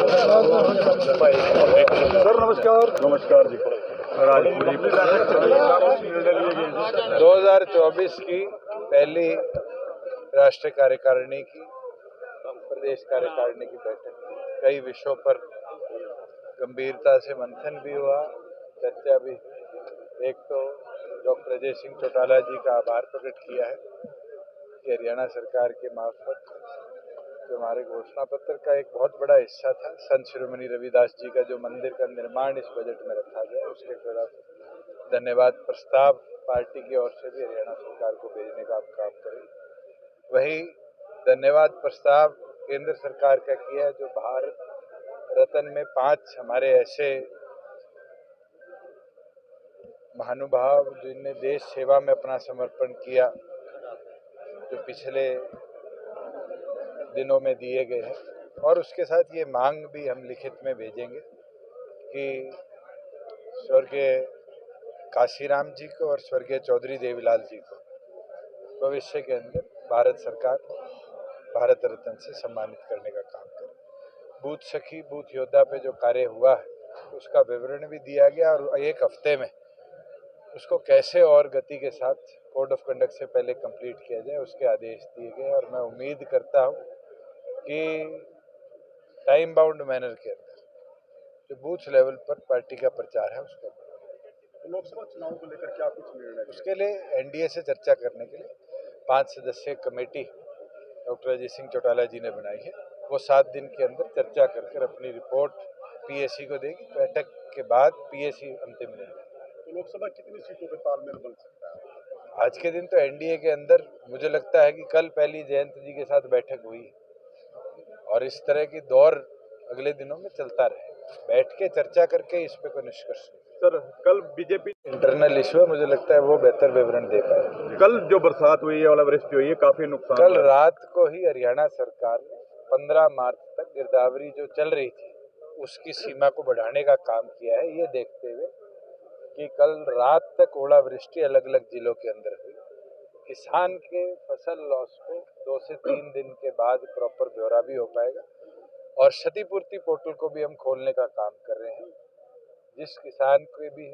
Sir नमस्कार। नमस्कार जी। 2024 की पहली राष्ट्रीय कार्यकारिणी की प्रदेश कार्यकारिणी की बैठक, कई विषयों पर गंभीरता से मंथन भी हुआ, चर्चा भी। एक तो डॉक्टर अजय सिंह चौटाला जी का आभार प्रकट किया है कि हरियाणा सरकार के मार्फत जो हमारे घोषणा पत्र का एक बहुत बड़ा हिस्सा था, संत शिरोमणि रविदास जी का जो मंदिर का निर्माण इस बजट में रखा गया, उसके खिलाफ धन्यवाद प्रस्ताव पार्टी की ओर से भी हरियाणा सरकार को भेजने का आप काम करें। वही धन्यवाद प्रस्ताव केंद्र सरकार का किया है, जो भारत रत्न में 5 हमारे ऐसे महानुभाव जिनने देश सेवा में अपना समर्पण किया, जो पिछले दिनों में दिए गए हैं। और उसके साथ ये मांग भी हम लिखित में भेजेंगे कि स्वर्गीय काशीराम जी को और स्वर्गीय चौधरी देवीलाल जी को भविष्य के अंदर भारत सरकार भारत रत्न से सम्मानित करने का काम करे। बूथ सखी, बूथ योद्धा पे जो कार्य हुआ है उसका विवरण भी दिया गया और एक हफ्ते में उसको कैसे और गति के साथ कोड ऑफ कंडक्ट से पहले कंप्लीट किया जाए, उसके आदेश दिए गए। और मैं उम्मीद करता हूँ कि टाइम बाउंड मैनर के अंदर जो बूथ लेवल पर पार्टी का प्रचार है उसको लोकसभा चुनाव को लेकर क्या कुछ निर्णय, उसके लिए एनडीए से चर्चा करने के लिए 5 सदस्यीय कमेटी डॉक्टर अजय सिंह चौटाला जी ने बनाई है। वो 7 दिन के अंदर चर्चा कर अपनी रिपोर्ट पीएसी को देगी। बैठक के बाद पीएसी अंतिम निर्णय। तो लोकसभा कितनी सीटों पर तालमेल बन सकता है? आज के दिन तो एनडीए के अंदर मुझे लगता है कि कल पहली जयंत जी के साथ बैठक हुई और इस तरह की दौर अगले दिनों में चलता रहे। बैठ के चर्चा करके इस पे कोई निष्कर्ष नहीं। सर कल बीजेपी इंटरनल इशू है, मुझे लगता है वो बेहतर विवरण दे पाए। कल जो बरसात हुई है, ओलावृष्टि हुई है, काफी नुकसान कल रात को ही हरियाणा सरकार ने 15 मार्च तक गिरदावरी जो चल रही थी उसकी सीमा को बढ़ाने का काम किया है, ये देखते हुए कि कल रात तक ओलावृष्टि अलग अलग जिलों के अंदर हुई। किसान के फसल लॉस को 2 से 3 दिन के बाद प्रॉपर ब्यौरा भी हो पाएगा। और क्षतिपूर्ति पोर्टल को भी हम खोलने का काम कर रहे हैं। जिस किसान के भी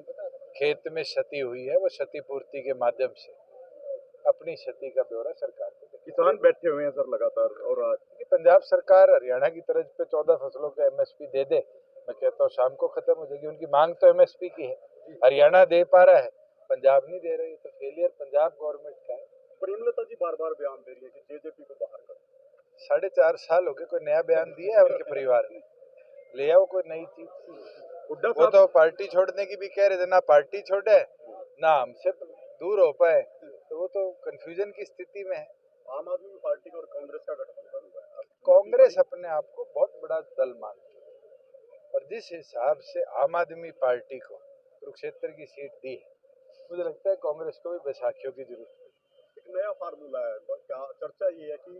खेत में क्षति हुई है वो क्षतिपूर्ति के माध्यम से अपनी क्षति का ब्यौरा सरकार को दे। किसान बैठे हुए हैं सर लगातार, और आज पंजाब सरकार हरियाणा की तर्ज पे 14 फसलों का एमएसपी दे दे, मैं कहता हूँ शाम को खत्म हो जाएगी। उनकी मांग तो एमएसपी की है, हरियाणा दे पा रहा है, पंजाब नहीं दे रही, तो फेलियर पंजाब गवर्नमेंट का है। प्रेमलता जी बार बार बयान दे रही है कि जेजेपी को बाहर करो। 4.5 साल हो गए, कोई नया बयान दिया है उनके परिवार ने? ले आओ कोई नई चीज। वो तो पार्टी छोड़ने की भी कह रहे थे, ना पार्टी छोड़े ना हमसे दूर हो पाए, तो वो तो कंफ्यूजन की स्थिति में है। आम आदमी पार्टी और कांग्रेस का गठबंधन हुआ है। कांग्रेस अपने आप को बहुत बड़ा दल मानती है और जिस हिसाब से आम आदमी पार्टी को कुरुक्षेत्र की सीट दी है, मुझे लगता है कांग्रेस को भी बैसाखियों की जरूरत है। एक नया फार्मूला है, क्या चर्चा ये है कि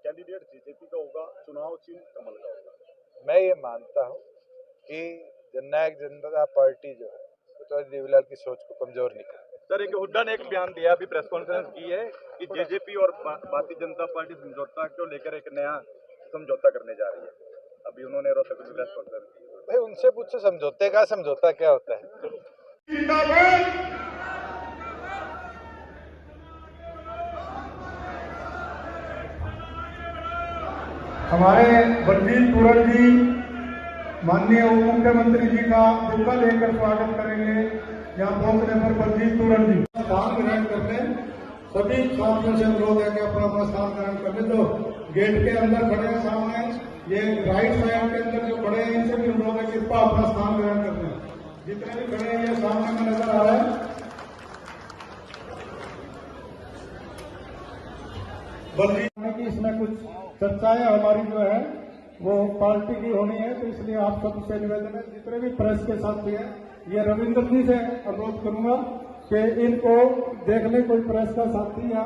कैंडिडेट जेजेपी का होगा, चुनाव चिन्ह कमल का होगा? मैं ये मानता हूँ कि जननायक जनता पार्टी जो है चौधरी देवीलाल की सोच को कमजोर नहीं करती। सर एक हुड्डा ने एक बयान दिया, अभी प्रेस कॉन्फ्रेंस की है कि जेजेपी और भारतीय जनता पार्टी समझौता को लेकर एक नया समझौता करने जा रही है। अभी उन्होंने रोहतक में प्रेस कॉन्फ्रेंस की। भाई उनसे पूछो समझौते का समझौता क्या होता है। हमारे बलजीत पूरन जी माननीय उप मुख्यमंत्री जी का बुक्का लेकर स्वागत करेंगे। यहाँ पहुंचने पर बलजीत पूरन जी स्थान ग्रहण करने, सभी साथियों से अनुरोध है कि अपना अपना स्थान ग्रहण करने। जो गेट के अंदर खड़े हैं सामने, ये राइट साइड के अंदर जो खड़े हैं इनसे भी अनुरोध है कि अपना स्थान ग्रहण करने। जितने भी खड़े हैं ये सामने में नजर आ रहा है। बलजीत की इसमें कुछ चर्चाएं हमारी जो है वो पार्टी की होनी है, तो इसलिए आप सबसे निवेदन है, जितने भी प्रेस के साथी हैं, ये रविंद्र जी से अनुरोध करूंगा कि इनको देखने कोई प्रेस का साथी या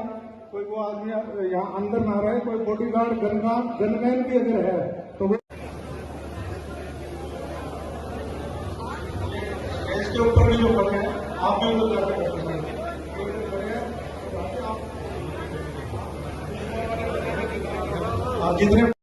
कोई वो आदमी यहाँ अंदर ना रहे, कोई बॉडीगार्ड गनमैन भी अगर है तो वो इसके ऊपर भी जो खड़े हैं आप भी उनको कर सकते हैं। जितने